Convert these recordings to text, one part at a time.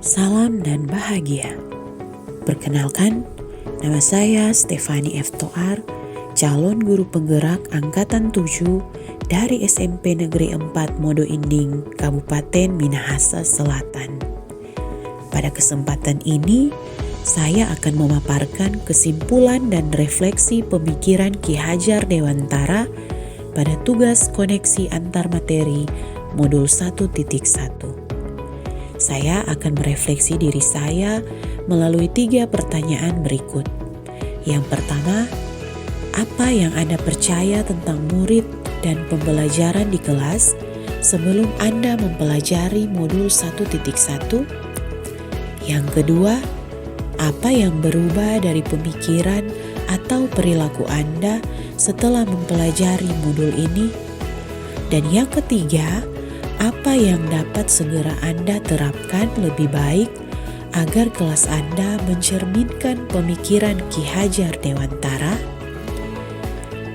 Salam dan bahagia. Perkenalkan, nama saya Stefani F. Toar, calon guru penggerak Angkatan 7 dari SMP Negeri 4 Modo Inding, Kabupaten Minahasa Selatan. Pada kesempatan ini, saya akan memaparkan kesimpulan dan refleksi pemikiran Ki Hajar Dewantara pada tugas koneksi antar materi modul 1.1. Saya akan merefleksi diri saya melalui 3 pertanyaan berikut. Yang pertama, apa yang Anda percaya tentang murid dan pembelajaran di kelas sebelum Anda mempelajari modul 1.1? Yang kedua, apa yang berubah dari pemikiran atau perilaku Anda setelah mempelajari modul ini? Dan yang ketiga, apa yang dapat segera Anda terapkan lebih baik agar kelas Anda mencerminkan pemikiran Ki Hajar Dewantara?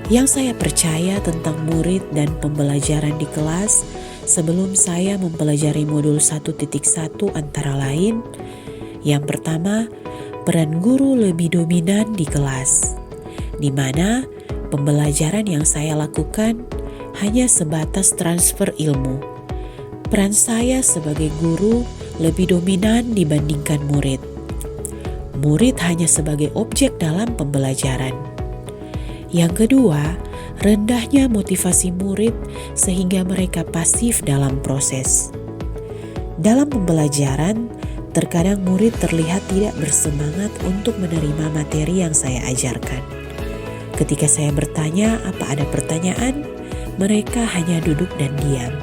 Yang saya percaya tentang murid dan pembelajaran di kelas sebelum saya mempelajari modul 1.1 antara lain, yang pertama, peran guru lebih dominan di kelas, di mana pembelajaran yang saya lakukan hanya sebatas transfer ilmu. Peran saya sebagai guru lebih dominan dibandingkan murid. Murid hanya sebagai objek dalam pembelajaran. Yang kedua, rendahnya motivasi murid sehingga mereka pasif dalam proses. Dalam pembelajaran, terkadang murid terlihat tidak bersemangat untuk menerima materi yang saya ajarkan. Ketika saya bertanya apa ada pertanyaan, mereka hanya duduk dan diam.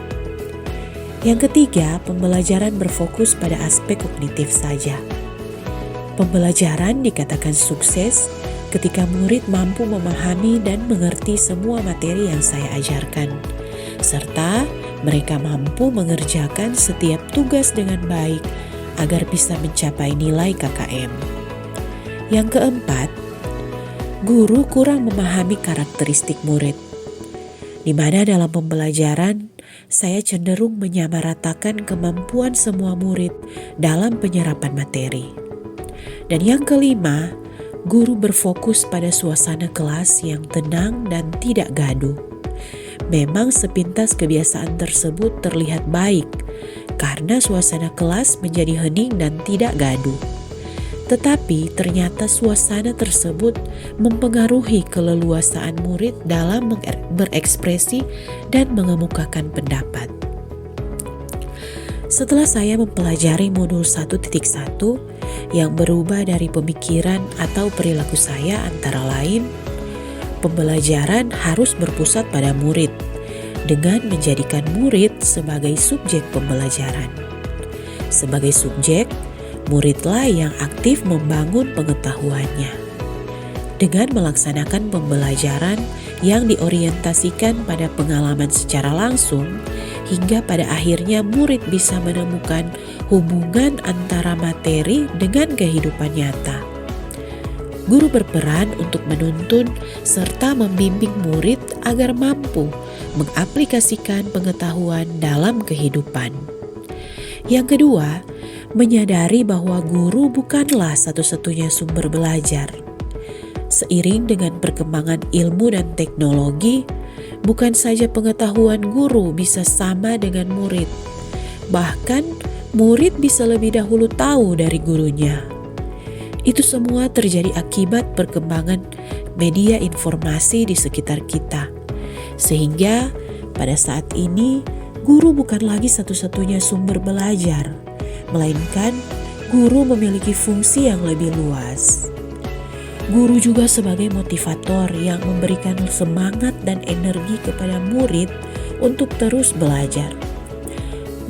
Yang ketiga, pembelajaran berfokus pada aspek kognitif saja. Pembelajaran dikatakan sukses ketika murid mampu memahami dan mengerti semua materi yang saya ajarkan, serta mereka mampu mengerjakan setiap tugas dengan baik agar bisa mencapai nilai KKM. Yang keempat, guru kurang memahami karakteristik murid, di mana dalam pembelajaran saya cenderung menyamaratakan kemampuan semua murid dalam penyerapan materi. Dan yang kelima, guru berfokus pada suasana kelas yang tenang dan tidak gaduh. Memang sepintas kebiasaan tersebut terlihat baik karena suasana kelas menjadi hening dan tidak gaduh. Tetapi ternyata suasana tersebut mempengaruhi keleluasaan murid dalam berekspresi dan mengemukakan pendapat. Setelah saya mempelajari modul 1.1 yang berubah dari pemikiran atau perilaku saya antara lain, pembelajaran harus berpusat pada murid dengan menjadikan murid sebagai subjek pembelajaran. Sebagai subjek, muridlah yang aktif membangun pengetahuannya. Dengan melaksanakan pembelajaran yang diorientasikan pada pengalaman secara langsung, hingga pada akhirnya murid bisa menemukan hubungan antara materi dengan kehidupan nyata. Guru berperan untuk menuntun serta membimbing murid agar mampu mengaplikasikan pengetahuan dalam kehidupan. Yang kedua, menyadari bahwa guru bukanlah satu-satunya sumber belajar. Seiring dengan perkembangan ilmu dan teknologi, bukan saja pengetahuan guru bisa sama dengan murid, bahkan murid bisa lebih dahulu tahu dari gurunya. Itu semua terjadi akibat perkembangan media informasi di sekitar kita, sehingga pada saat ini guru bukan lagi satu-satunya sumber belajar, melainkan guru memiliki fungsi yang lebih luas. Guru juga sebagai motivator yang memberikan semangat dan energi kepada murid untuk terus belajar.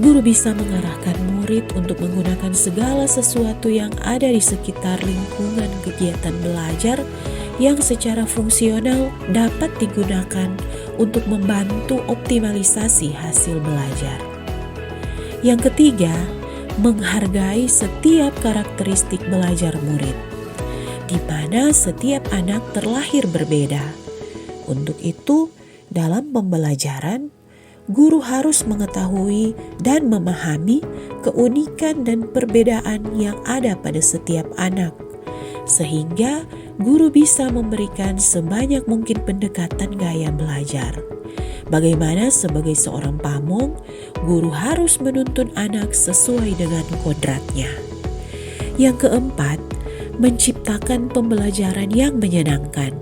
Guru bisa mengarahkan murid untuk menggunakan segala sesuatu yang ada di sekitar lingkungan kegiatan belajar yang secara fungsional dapat digunakan untuk membantu optimalisasi hasil belajar. Yang ketiga, menghargai setiap karakteristik belajar murid, di mana setiap anak terlahir berbeda. Untuk itu, dalam pembelajaran, guru harus mengetahui dan memahami keunikan dan perbedaan yang ada pada setiap anak, sehingga guru bisa memberikan sebanyak mungkin pendekatan gaya belajar. Bagaimana sebagai seorang pamong, guru harus menuntun anak sesuai dengan kodratnya. Yang keempat, menciptakan pembelajaran yang menyenangkan.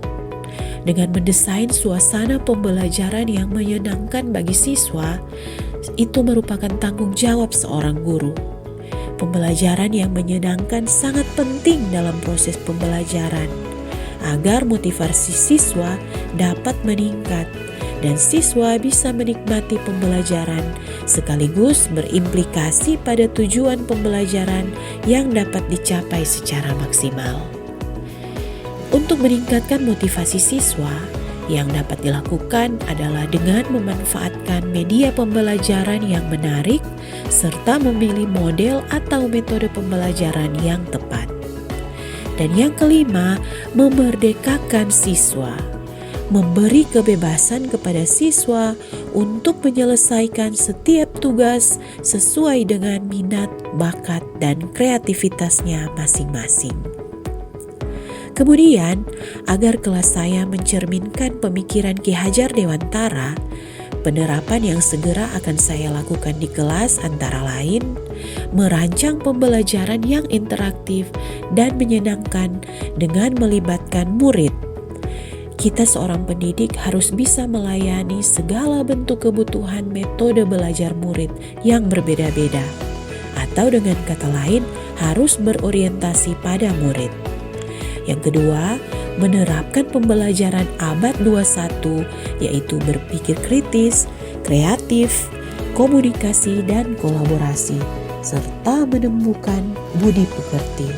Dengan mendesain suasana pembelajaran yang menyenangkan bagi siswa, itu merupakan tanggung jawab seorang guru. Pembelajaran yang menyenangkan sangat penting dalam proses pembelajaran, agar motivasi siswa dapat meningkat dan siswa bisa menikmati pembelajaran sekaligus berimplikasi pada tujuan pembelajaran yang dapat dicapai secara maksimal. Untuk meningkatkan motivasi siswa, yang dapat dilakukan adalah dengan memanfaatkan media pembelajaran yang menarik serta memilih model atau metode pembelajaran yang tepat. Dan yang kelima, memerdekakan siswa. Memberi kebebasan kepada siswa untuk menyelesaikan setiap tugas sesuai dengan minat, bakat, dan kreativitasnya masing-masing. Kemudian, agar kelas saya mencerminkan pemikiran Ki Hajar Dewantara, penerapan yang segera akan saya lakukan di kelas antara lain merancang pembelajaran yang interaktif dan menyenangkan dengan melibatkan murid. Kita seorang pendidik harus bisa melayani segala bentuk kebutuhan metode belajar murid yang berbeda-beda, atau dengan kata lain harus berorientasi pada murid. Yang kedua, menerapkan pembelajaran abad 21, yaitu berpikir kritis, kreatif, komunikasi dan kolaborasi, serta menemukan budi pekerti.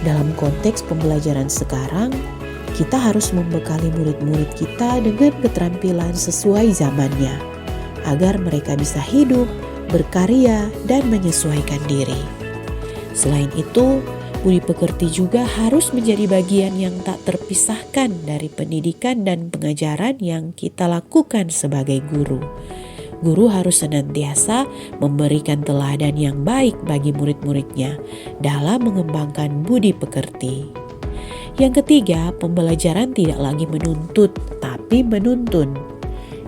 Dalam konteks pembelajaran sekarang, kita harus membekali murid-murid kita dengan keterampilan sesuai zamannya, agar mereka bisa hidup, berkarya, dan menyesuaikan diri. Selain itu, budi pekerti juga harus menjadi bagian yang tak terpisahkan dari pendidikan dan pengajaran yang kita lakukan sebagai guru. Guru harus senantiasa memberikan teladan yang baik bagi murid-muridnya dalam mengembangkan budi pekerti. Yang ketiga, pembelajaran tidak lagi menuntut, tapi menuntun.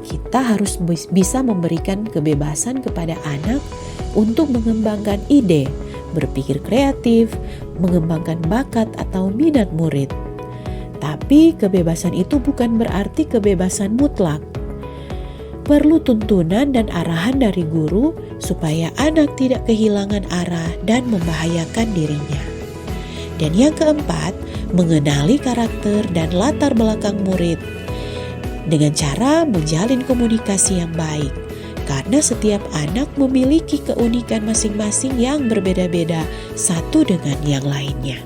Kita harus bisa memberikan kebebasan kepada anak untuk mengembangkan ide, berpikir kreatif, mengembangkan bakat atau minat murid. Tapi kebebasan itu bukan berarti kebebasan mutlak. Perlu tuntunan dan arahan dari guru supaya anak tidak kehilangan arah dan membahayakan dirinya. Dan yang keempat, mengenali karakter dan latar belakang murid dengan cara menjalin komunikasi yang baik. Karena setiap anak memiliki keunikan masing-masing yang berbeda-beda satu dengan yang lainnya.